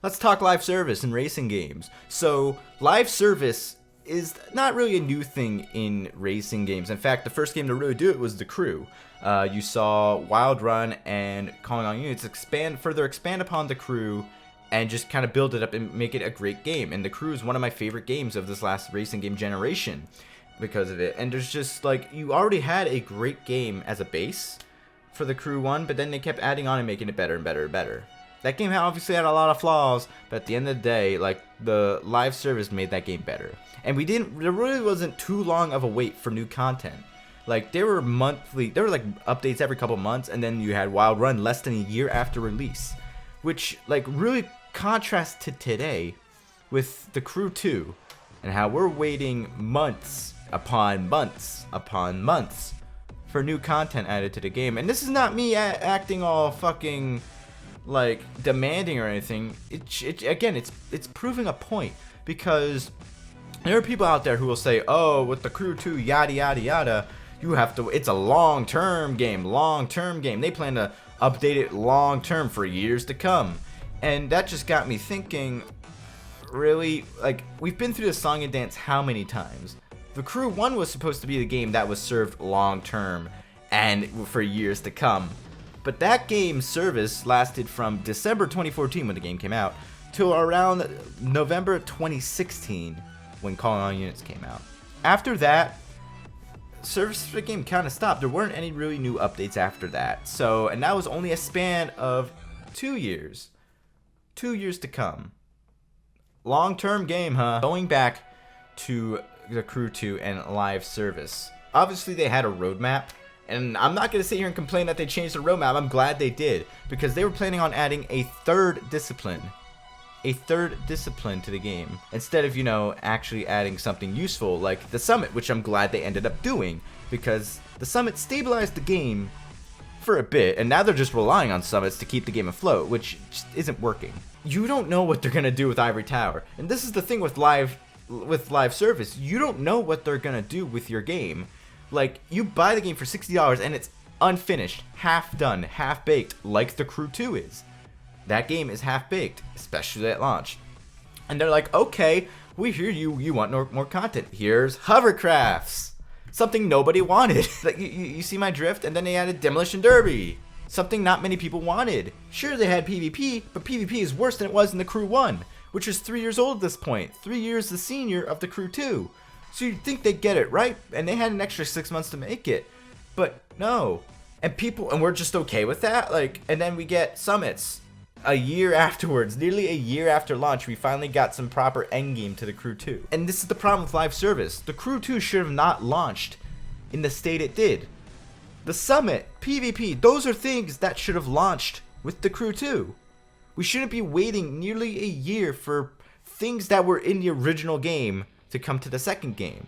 let's talk live service in racing games. So live service is not really a new thing in racing games. In fact, the first game to really do it was The Crew. You saw Wild Run and Calling All Units further expand upon The Crew and just kind of build it up and make it a great game. And The Crew is one of my favorite games of this last racing game generation because of it. And there's just like, you already had a great game as a base for The Crew 1, but then they kept adding on and making it better and better and better. That game obviously had a lot of flaws, but at the end of the day, like, the live service made that game better. And there really wasn't too long of a wait for new content. Like, there were like updates every couple months, and then you had Wild Run less than a year after release, which like really contrasts to today with The Crew 2 and how we're waiting months upon months upon months for new content added to the game. And this is not me acting all fucking like demanding or anything. It's proving a point, because there are people out there who will say, oh, with The Crew 2 yada yada yada, it's a long-term game. They plan to update it long-term for years to come. And that just got me thinking, really, like, we've been through the song and dance how many times? The Crew 1 was supposed to be the game that was served long-term and for years to come. But that game's service lasted from December 2014 when the game came out till around November 2016 when Calling All Units came out. After that, service for the game kind of stopped. There weren't any really new updates after that. So, and that was only a span of 2 years. 2 years to come. Long-term game, huh? Going back to The Crew 2 and live service. Obviously, they had a roadmap. And I'm not going to sit here and complain that they changed the roadmap. I'm glad they did, because they were planning on adding a third discipline to the game, instead of, actually adding something useful like the summit, which I'm glad they ended up doing, because the summit stabilized the game for a bit, and now they're just relying on summits to keep the game afloat, which just isn't working. You don't know what they're going to do with Ivory Tower, and this is the thing with live service. You don't know what they're going to do with your game. Like, you buy the game for $60 and it's unfinished, half done, half baked, like The Crew 2 is. That game is half baked, especially at launch. And they're like, okay, we hear you want more content. Here's hovercrafts, something nobody wanted. Like, you see my drift? And then they added Demolition Derby, something not many people wanted. Sure, they had PvP, but PvP is worse than it was in The Crew 1, which is 3 years old at this point. 3 years the senior of The Crew 2. So you'd think they'd get it, right? And they had an extra 6 months to make it. But no. And we're just okay with that? Like, and then we get summits a year afterwards, nearly a year after launch, we finally got some proper endgame to The Crew 2. And this is the problem with live service. The Crew 2 should have not launched in the state it did. The summit, PvP, those are things that should have launched with The Crew 2. We shouldn't be waiting nearly a year for things that were in the original game to come to the second game.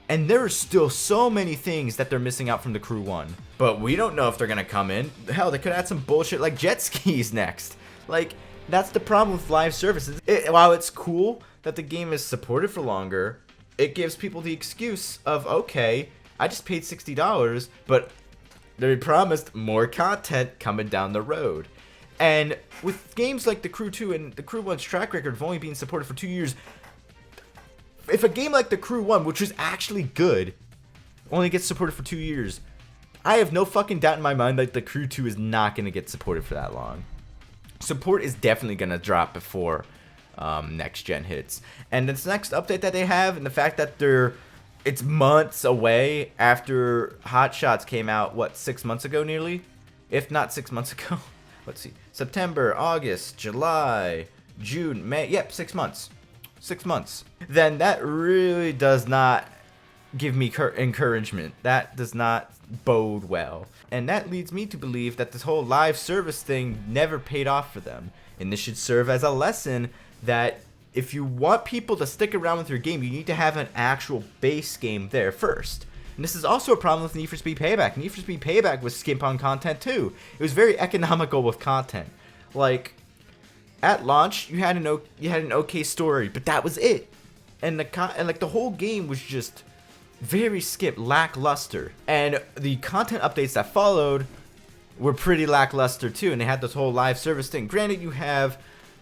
And there are still so many things that they're missing out from The Crew 1. But we don't know if they're gonna come in. Hell, they could add some bullshit like jet skis next. Like, that's the problem with live services. While it's cool that the game is supported for longer, it gives people the excuse of, okay, I just paid $60, but they promised more content coming down the road. And with games like The Crew 2 and The Crew 1's track record of only being supported for 2 years, if a game like The Crew 1, which is actually good, only gets supported for 2 years, I have no fucking doubt in my mind that The Crew 2 is not going to get supported for that long. Support is definitely going to drop before next gen hits. And this next update that they have, and the fact that it's months away after Hot Shots came out, 6 months ago nearly? If not 6 months ago. Let's see. September, August, July, June, May. Yep, 6 months. 6 months. Then that really does not give me encouragement. That does not bode well. And that leads me to believe that this whole live service thing never paid off for them. And this should serve as a lesson that if you want people to stick around with your game, you need to have an actual base game there first. And this is also a problem with Need for Speed Payback. Need for Speed Payback was skimp on content too. It was very economical with content. Like, at launch, you had an okay story, but that was it. And the whole game was just very skimp, lackluster. And the content updates that followed were pretty lackluster too. And they had this whole live service thing. Granted, you have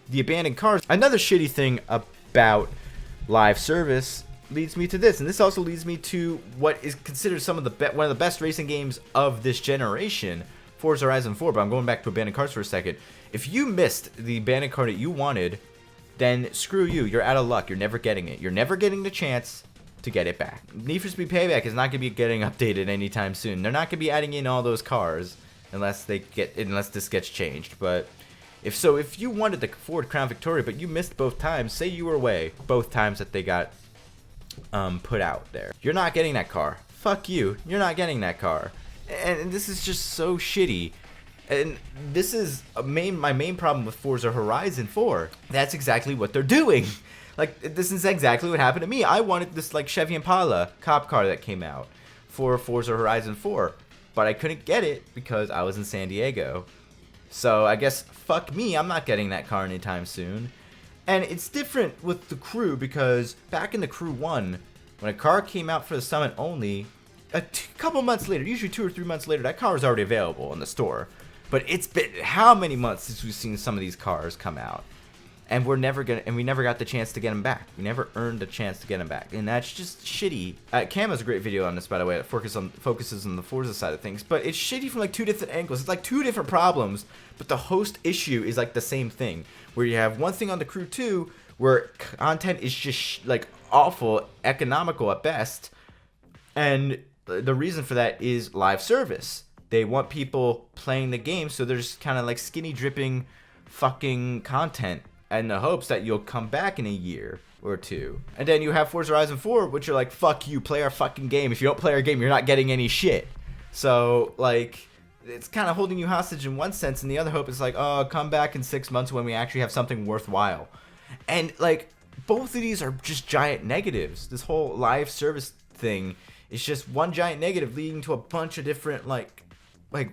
the abandoned cars. Another shitty thing about live service leads me to this, and this also leads me to what is considered one of the best racing games of this generation, Forza Horizon 4. But I'm going back to abandoned cars for a second. If you missed the abandoned car that you wanted, then screw you. You're out of luck. You're never getting it. You're never getting the chance to get it back. Need for Speed Payback is not going to be getting updated anytime soon. They're not going to be adding in all those cars unless this gets changed. But if you wanted the Ford Crown Victoria but you missed both times, say you were away both times that they got put out there, you're not getting that car. Fuck you. You're not getting that car. And this is just so shitty. And this is my main problem with Forza Horizon 4. That's exactly what they're doing. Like, this is exactly what happened to me. I wanted this, like, Chevy Impala cop car that came out for Forza Horizon 4. But I couldn't get it because I was in San Diego. So, I guess, fuck me, I'm not getting that car anytime soon. And it's different with the Crew because back in the Crew 1, when a car came out for the Summit only, a couple months later, usually 2 or 3 months later, that car was already available in the store. But it's been how many months since we've seen some of these cars come out? And we never got the chance to get them back. We never earned a chance to get them back, and that's just shitty. Cam has a great video on this, by the way, that focuses on the Forza side of things, but it's shitty from like 2 different angles. It's like 2 different problems, but the host issue is like the same thing, where you have one thing on the Crew 2 where content is just like awful, economical at best, and the reason for that is live service. They want people playing the game, so there's kind of like skinny dripping fucking content in the hopes that you'll come back in a year or 2. And then you have Forza Horizon 4, which are like, fuck you, play our fucking game. If you don't play our game, you're not getting any shit. So, like, it's kind of holding you hostage in one sense, and the other hope is like, oh, come back in 6 months when we actually have something worthwhile. And, like, both of these are just giant negatives. This whole live service thing is just one giant negative leading to a bunch of different, like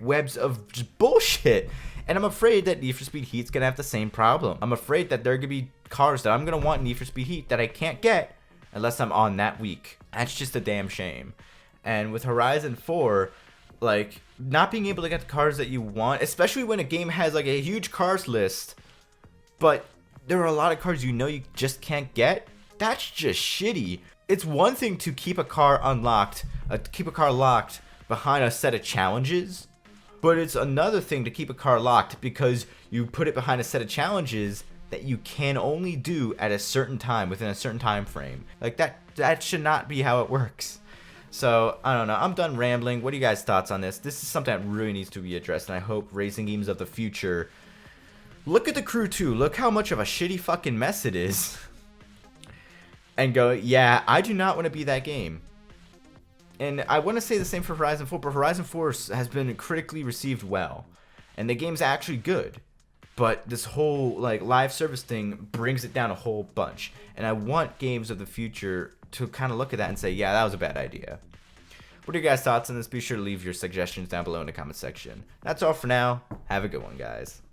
webs of just bullshit. And I'm afraid that Need for Speed Heat's gonna have the same problem. I'm afraid that there are gonna be cars that I'm gonna want in Need for Speed Heat that I can't get unless I'm on that week. That's just a damn shame. And with Horizon 4, like, not being able to get the cars that you want, especially when a game has like a huge cars list, but there are a lot of cars you just can't get, that's just shitty. It's one thing to keep a car unlocked, keep a car locked behind a set of challenges, but it's another thing to keep a car locked because you put it behind a set of challenges that you can only do at a certain time, within a certain time frame. Like, that should not be how it works. So, I don't know. I'm done rambling. What are you guys' thoughts on this? This is something that really needs to be addressed, and I hope racing games of the future look at the Crew 2. Look how much of a shitty fucking mess it is. And go, yeah, I do not want to be that game. And I want to say the same for Horizon 4, but Horizon 4 has been critically received well. And the game's actually good. But this whole, like, live service thing brings it down a whole bunch. And I want games of the future to kind of look at that and say, yeah, that was a bad idea. What are your guys' thoughts on this? Be sure to leave your suggestions down below in the comment section. That's all for now. Have a good one, guys.